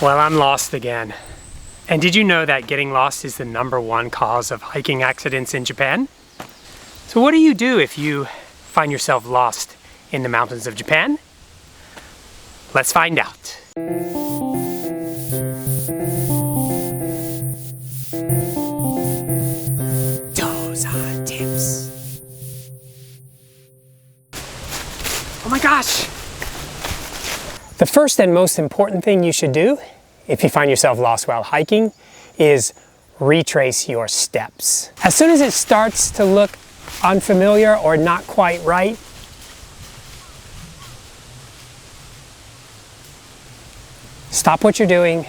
Well, I'm lost again. And did you know that getting lost is the #1 cause of hiking accidents in Japan? So what do you do if you find yourself lost in the mountains of Japan? Let's find out. Tozan tips. Oh my gosh! The first and most important thing you should do if you find yourself lost while hiking is retrace your steps. As soon as it starts to look unfamiliar or not quite right, stop what you're doing,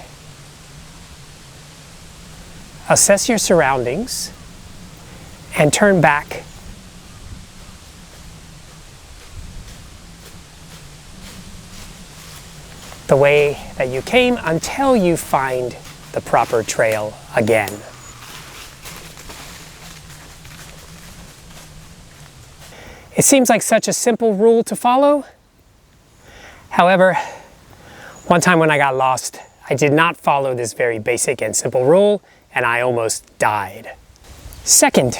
assess your surroundings, and turn back. The way that you came until you find the proper trail again. It seems like such a simple rule to follow. However, one time when I got lost, I did not follow this very basic and simple rule, and I almost died. Second,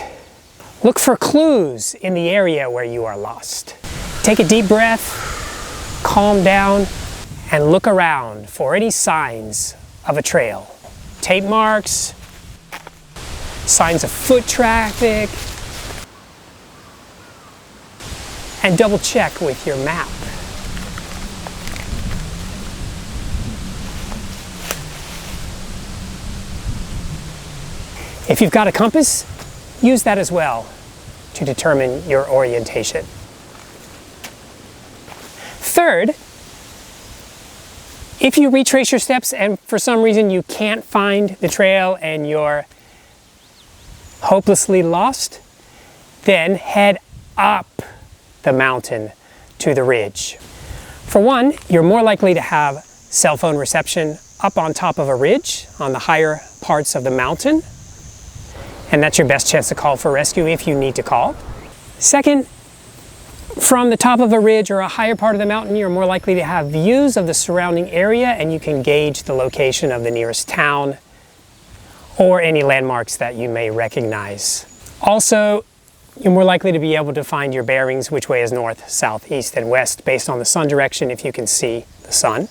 look for clues in the area where you are lost. Take a deep breath, calm down, and look around for any signs of a trail. Tape marks, signs of foot traffic, and double check with your map. If you've got a compass, use that as well to determine your orientation. Third, if you retrace your steps and for some reason you can't find the trail and you're hopelessly lost, then head up the mountain to the ridge. For one, you're more likely to have cell phone reception up on top of a ridge on the higher parts of the mountain, and that's your best chance to call for rescue if you need to call. Second, from the top of a ridge or a higher part of the mountain, you're more likely to have views of the surrounding area and you can gauge the location of the nearest town or any landmarks that you may recognize. Also, you're more likely to be able to find your bearings, which way is north, south, east, and west, based on the sun direction if you can see the sun.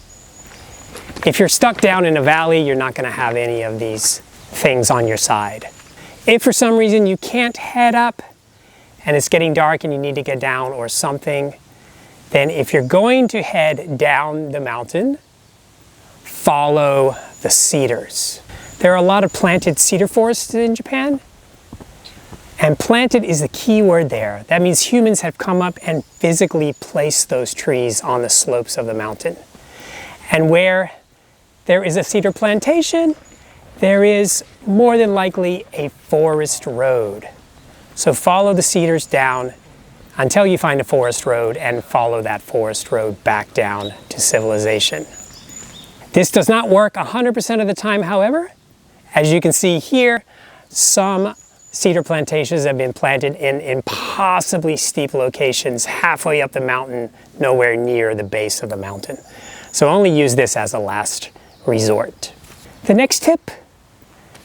If you're stuck down in a valley, you're not going to have any of these things on your side. If for some reason you can't head up and it's getting dark and you need to get down or something, then if you're going to head down the mountain, follow the cedars. There are a lot of planted cedar forests in Japan, and planted is the key word there. That means humans have come up and physically placed those trees on the slopes of the mountain. And where there is a cedar plantation, there is more than likely a forest road. So follow the cedars down until you find a forest road and follow that forest road back down to civilization. This does not work 100% of the time, however. As you can see here, some cedar plantations have been planted in impossibly steep locations halfway up the mountain, nowhere near the base of the mountain. So only use this as a last resort. The next tip,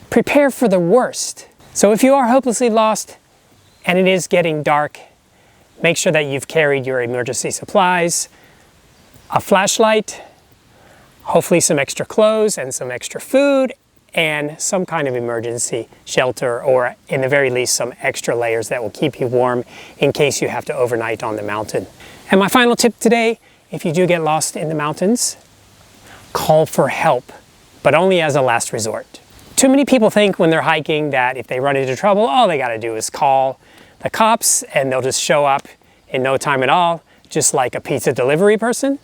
prepare for the worst. So if you are hopelessly lost and it is getting dark, make sure that you've carried your emergency supplies, a flashlight, hopefully some extra clothes and some extra food, and some kind of emergency shelter, or in the very least some extra layers that will keep you warm in case you have to overnight on the mountain. And my final tip today, if you do get lost in the mountains, call for help, but only as a last resort. Too many people think when they're hiking that if they run into trouble, all they gotta do is call the cops and they'll just show up in no time at all, just like a pizza delivery person.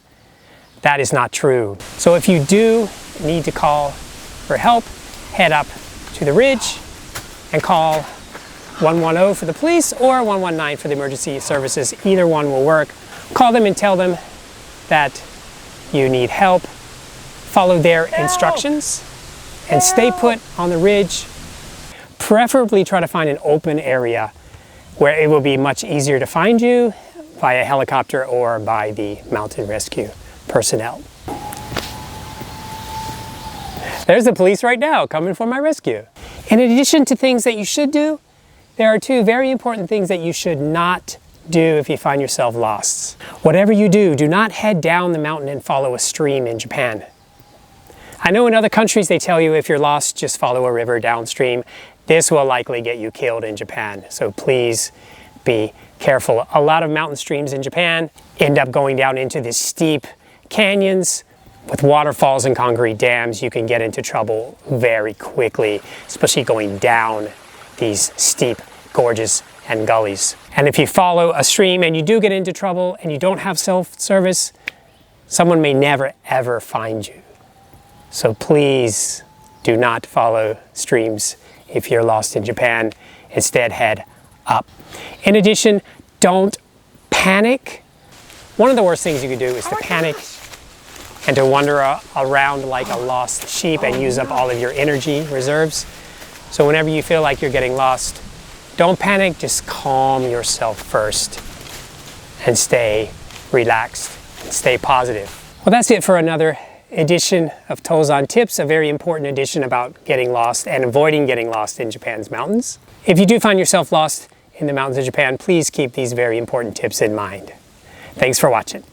That is not true. So if you do need to call for help, head up to the ridge and call 110 for the police or 119 for the emergency services. Either one will work. Call them and tell them that you need help. Follow their instructions and stay put on the ridge. Preferably try to find an open area where it will be much easier to find you via helicopter or by the mountain rescue personnel. There's the police right now coming for my rescue. In addition to things that you should do, there are two very important things that you should not do if you find yourself lost. Whatever you do, do not head down the mountain and follow a stream in Japan. I know in other countries they tell you if you're lost, just follow a river downstream. This will likely get you killed in Japan, so please be careful. A lot of mountain streams in Japan end up going down into these steep canyons with waterfalls and concrete dams. You can get into trouble very quickly, especially going down these steep gorges and gullies. And if you follow a stream and you do get into trouble and you don't have self-service, someone may never ever find you. So please do not follow streams if you're lost in Japan. Instead, head up. In addition, don't panic. One of the worst things you could do is to panic and to wander around like a lost sheep and use up all of your energy reserves. So whenever you feel like you're getting lost, don't panic, just calm yourself first and stay relaxed and stay positive. Well, that's it for another edition of Tozan Tips, a very important edition about getting lost and avoiding getting lost in Japan's mountains. If you do find yourself lost in the mountains of Japan, please keep these very important tips in mind. Thanks for watching.